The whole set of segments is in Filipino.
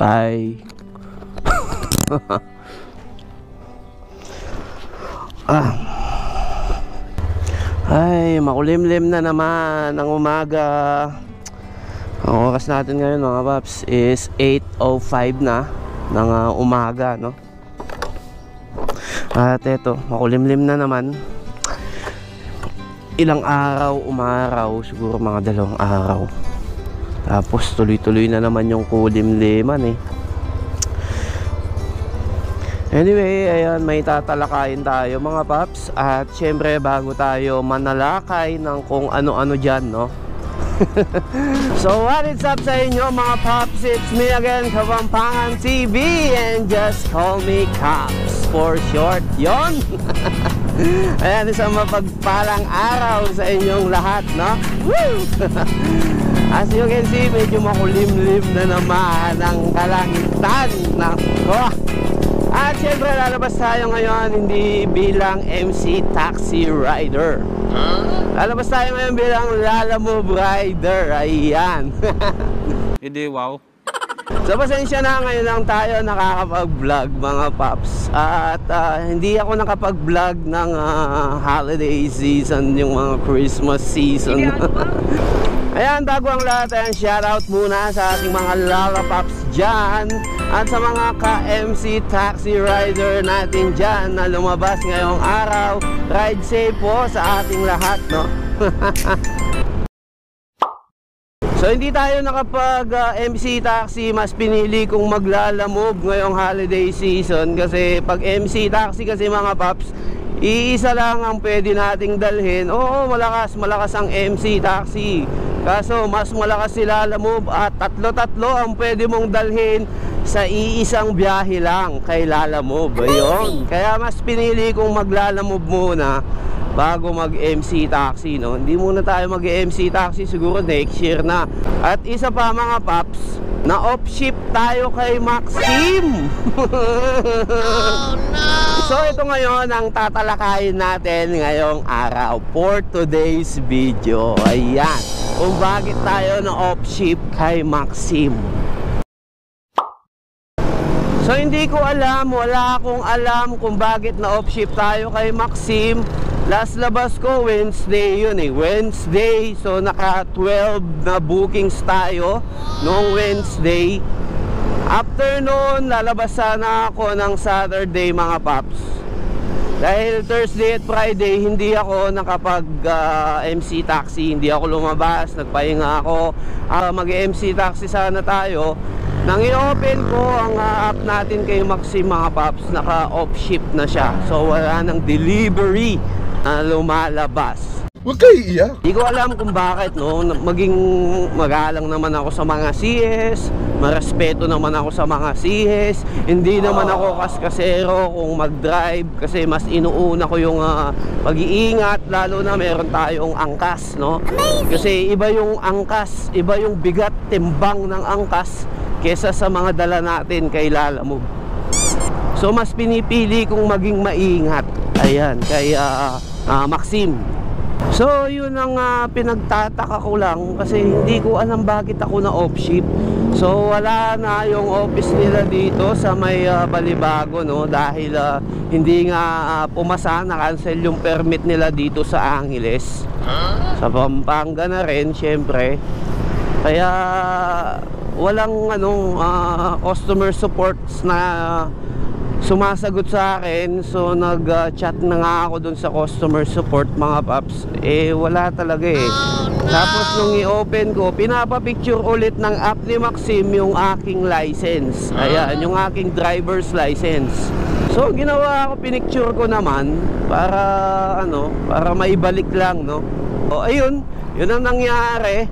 Bye. Ay, makulimlim na naman ng umaga. Ang oras natin ngayon mga paps is 8:05 na ng umaga, no? At eto, makulimlim na naman. Ilang araw umaraw, siguro mga 2 araw. Tapos tuloy-tuloy na naman yung kulimliman eh. Anyway, ayan, may tatalakayin tayo mga paps. At syempre bago tayo manalakay ng kung ano-ano dyan, no? So what is up sa inyo mga paps? It's me again, Kapampangan TV. And just call me Caps for short, yon. Ayan, isang mapagpalang araw sa inyong lahat, no? Woo! As you can see, medyo makulimlim na naman ang kalangitan. Nako! At syempre lalabas tayo ngayon hindi bilang MC Taxi Rider. Lalabas tayo ngayon bilang Lalamove Rider. Ayan. Hindi, wow. So pasensya na, ngayon lang tayo nakakapag-vlog mga paps. At hindi ako nakapag-vlog ng holiday season, yung mga Christmas season. Ayan, bago ang lahat, ayan, shoutout muna sa ating mga Lala Pops dyan. At sa mga ka-MC Taxi Rider natin dyan na lumabas ngayong araw. Ride safe po sa ating lahat, no? So hindi tayo nakapag-MC Taxi, mas pinili kong maglalamove ngayong holiday season. Kasi pag MC Taxi kasi mga Pops, iisa lang ang pwede nating dalhin. Oo, malakas ang MC Taxi. Kaso mas malakas si Lalamove at tatlo ang pwede mong dalhin sa iisang biyahe lang kay Lalamove. Ayun. Kaya mas pinili kong maglalamove muna bago mag-MC Taxi, no? Hindi muna tayo mag-MC Taxi, siguro next year na. At isa pa mga paps, na off-ship tayo kay Maxim. Oh no! So ito ngayon ang tatalakayin natin ngayong araw for today's video. Ayan, kung bakit tayo na off-ship kay Maxim. So hindi ko alam, wala akong alam kung bakit na off-ship tayo kay Maxim. Last labas ko Wednesday yun eh, Wednesday. So naka 12 na bookings tayo noong Wednesday. After noon, lalabas sana ako ng Saturday mga paps. Dahil Thursday at Friday hindi ako nakapag MC Taxi, hindi ako lumabas, nagpahinga ako. Mag-MC Taxi sana tayo. Nang i-open ko ang app natin kay Maxim mga paps, naka-off ship na siya. So wala nang delivery na lumalabas. Huwag kayo iiyak. Hindi ko alam kung bakit, no? Maging magalang naman ako sa mga CS, marespeto naman ako sa mga CS. Hindi naman ako kaskasero kung mag-drive kasi mas inuuna ko yung pag-iingat, lalo na meron tayong angkas, no? Kasi iba yung angkas, iba yung bigat, timbang ng angkas kesa sa mga dala natin kay Lalamove. So mas pinipili kong maging maingat. Ayan, kay Maxim. So yun ang pinagtataka ko lang kasi hindi ko alam bakit ako na off-ship. So wala na yung office nila dito sa may Balibago, no? Dahil hindi nga pumasa, na-cancel yung permit nila dito sa Angeles. Sa Pampanga na rin, syempre. Kaya walang customer supports na sumasagot sa akin. So nag-chat na nga ako dun sa customer support mga paps. Wala talaga eh. Tapos nung i-open ko, pinapapicture ulit ng app ni Maxim yung aking license. Ayan, yung aking driver's license. So ginawa ko, pinicture ko naman para para maibalik lang, no? O ayun, yun ang nangyari.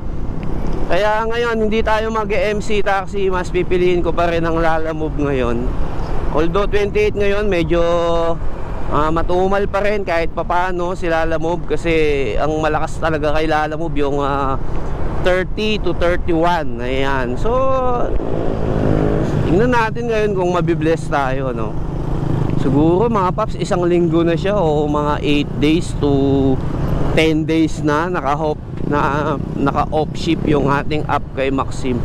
Kaya ngayon hindi tayo mag-MC Taxi, mas pipiliin ko pa rin ang Lalamove ngayon. Although 28 ngayon, medyo matumal pa rin kahit papano si Lalamove. Kasi ang malakas talaga kay Lalamove yung 30 to 31. Ayan. So tingnan natin ngayon kung mabibless tayo, no? Siguro mga paps, isang linggo na siya o mga 8 days to 10 days na naka-off ship yung ating app kay Maxim.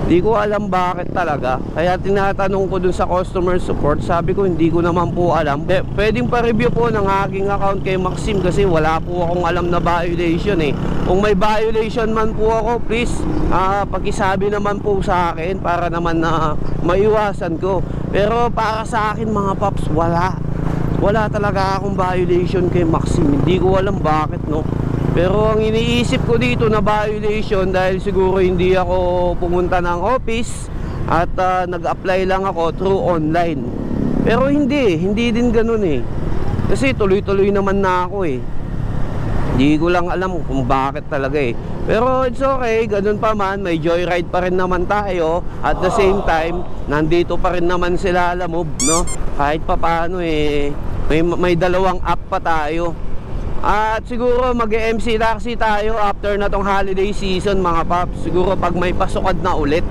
Hindi ko alam bakit talaga. Kaya tinatanong ko dun sa customer support, sabi ko hindi ko naman po alam. Pwedeng pa-review po ng aking account kay Maxim kasi wala po akong alam na violation eh. Kung may violation man po ako, please pakisabi naman po sa akin para naman na maiwasan ko. Pero para sa akin mga paps, wala talaga akong violation kay Maxim. Hindi ko alam bakit, no. Pero ang iniisip ko dito na violation dahil siguro hindi ako pumunta ng office at nag-apply lang ako through online. Pero hindi din ganun eh. Kasi tuloy-tuloy naman na ako eh. Hindi ko lang alam kung bakit talaga eh. Pero it's okay, ganun pa man, may joyride pa rin naman tayo. At the same time, nandito pa rin naman sila Lamob, no? Kahit pa paano eh, may dalawang app pa tayo. At siguro mag-MC taxi tayo after na tong holiday season mga paps. Siguro pag may pasukad na ulit.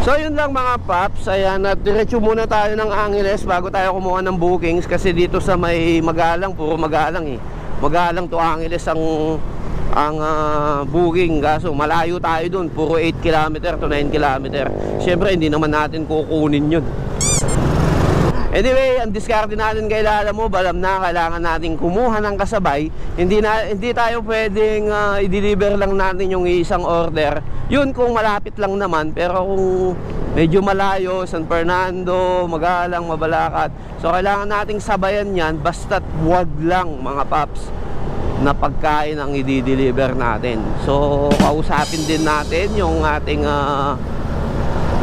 So yun lang mga paps. Ayan, at diretso muna tayo ng Angeles bago tayo kumuha ng bookings. Kasi dito sa may Magalang, puro Magalang eh. Magalang to Angeles ang booking. Kaso malayo tayo dun, puro 8 km to 9 km. Syempre hindi naman natin kukunin yun. Anyway, ang diskarte natin kay Lalamove, alam na kailangan natin kumuha ng kasabay. Hindi tayo pwedeng i-deliver lang natin yung isang order. Yun kung malapit lang naman, pero kung medyo malayo, San Fernando, Magalang, Mabalacat, so kailangan nating sabayan yan, basta't wag lang mga paps na pagkain ang i-deliver natin. So kausapin din natin yung ating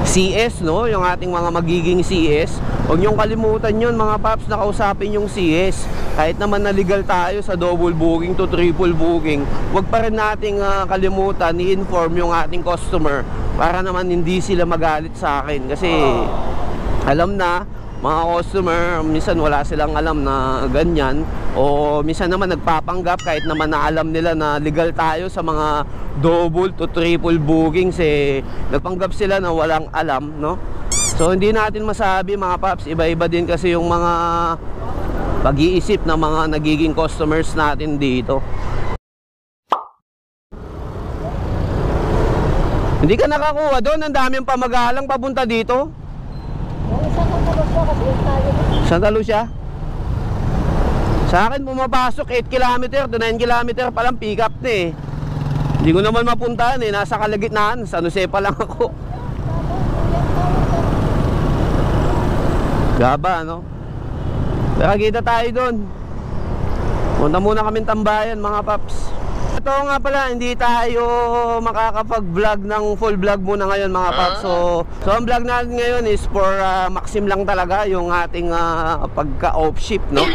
CS, no? Yung ating mga magiging CS. Huwag niyong kalimutan yun mga paps, na kausapin yung CS. Kahit naman na legal tayo sa double booking to triple booking, huwag pa rin nating kalimutan i-inform yung ating customer para naman hindi sila magalit sa akin. Kasi alam na mga customer, minsan wala silang alam na ganyan, o minsan naman nagpapanggap kahit naman na alam nila na legal tayo sa mga double to triple bookings eh, nagpanggap sila na walang alam, no? So hindi natin masabi mga paps, iba-iba din kasi yung mga pag-iisip ng mga nagiging customers natin dito. Hindi ka nakakuha doon, ang daming pamagalang papunta dito. Santa Lucia? Sa akin pumapasok 8 km to 9 km pa lang, pick up na eh. Hindi ko naman mapuntahan eh, nasa kalagitnaan, San Jose pa lang ako. Gaba, no? Pero kita tayo doon. Punta muna kami tambayan mga paps. Ito nga pala, hindi tayo makakapag-vlog ng full vlog muna ngayon mga paps. So ang vlog natin ngayon is for Maxim lang talaga, yung ating pagka-off shift, no?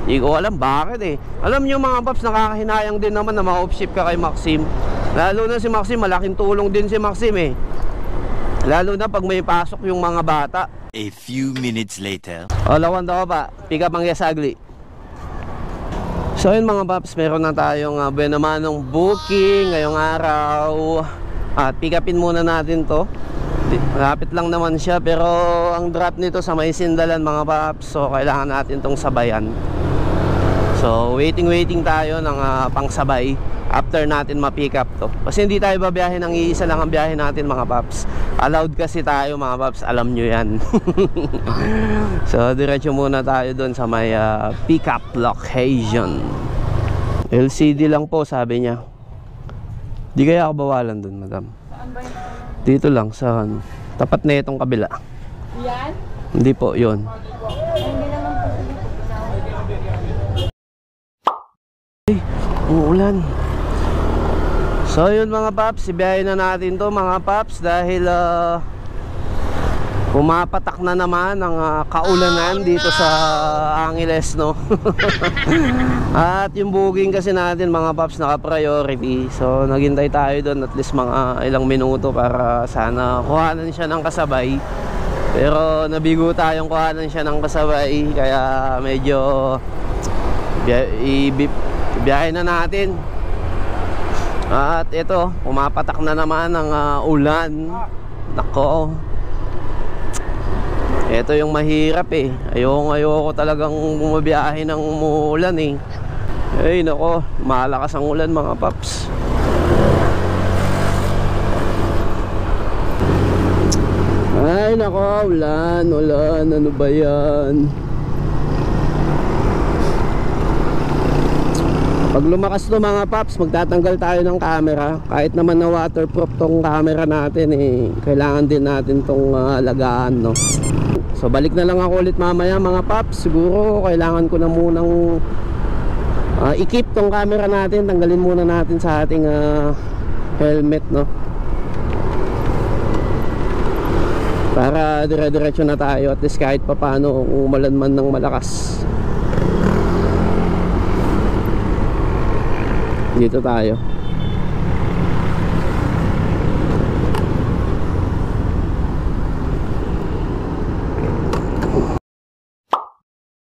Hindi ko alam bakit eh. Alam nyo mga paps, nakakahinayang din naman na ma-off shift ka kay Maxim. Lalo na si Maxim, malaking tulong din si Maxim eh. Lalo na pag may pasok yung mga bata. A few minutes later. O, lawan daw pa, pick up ang Yasagli. So yun mga paps, meron na tayong benamanong booking ngayong araw. At pick upin muna natin to. Malapit lang naman siya, pero ang drop nito sa may Sindalan mga paps. So kailangan natin tong sabayan. So waiting tayo ng pangsabay after natin ma-pick up to. Kasi hindi tayo babiyahe ng iisa lang ang biyahe natin mga paps. Allowed kasi tayo mga paps, alam nyo yan. So diretso muna tayo doon sa may pick up location. LCD lang po sabi niya. Di kaya ako bawalan doon madam? Dito lang sa tapat na itong kabila. Yan? Hindi po, yun. Ay, umuulan. So yun mga paps, ibiyahin na natin to mga paps dahil pumapatak na naman ang kaulanan dito sa Angeles, no? At yung booking kasi natin mga paps naka-priority. So naghintay tayo doon at least mga ilang minuto para sana kuhanan siya ng kasabay. Pero nabigo tayong kuhanan siya ng kasabay, kaya medyo ibiyahin na natin. At ito, pumapatak na naman ang ulan. Nako, ito yung mahirap eh. Ayoko talagang bumabiyahe ng umuulan eh. Ay nako, malakas ang ulan mga paps. Ay nako, ulan, ano ba yan? Pag lumakas to mga paps, magtatanggal tayo ng camera. Kahit naman na waterproof tong camera natin eh, kailangan din natin tong alagaan, no? So balik na lang ako ulit mamaya mga paps. Siguro kailangan ko na munang i-keep tong camera natin. Tanggalin muna natin sa ating helmet, no? Para dire-diretso na tayo. At least kahit pa paano, kung umulan man ng malakas, dito tayo.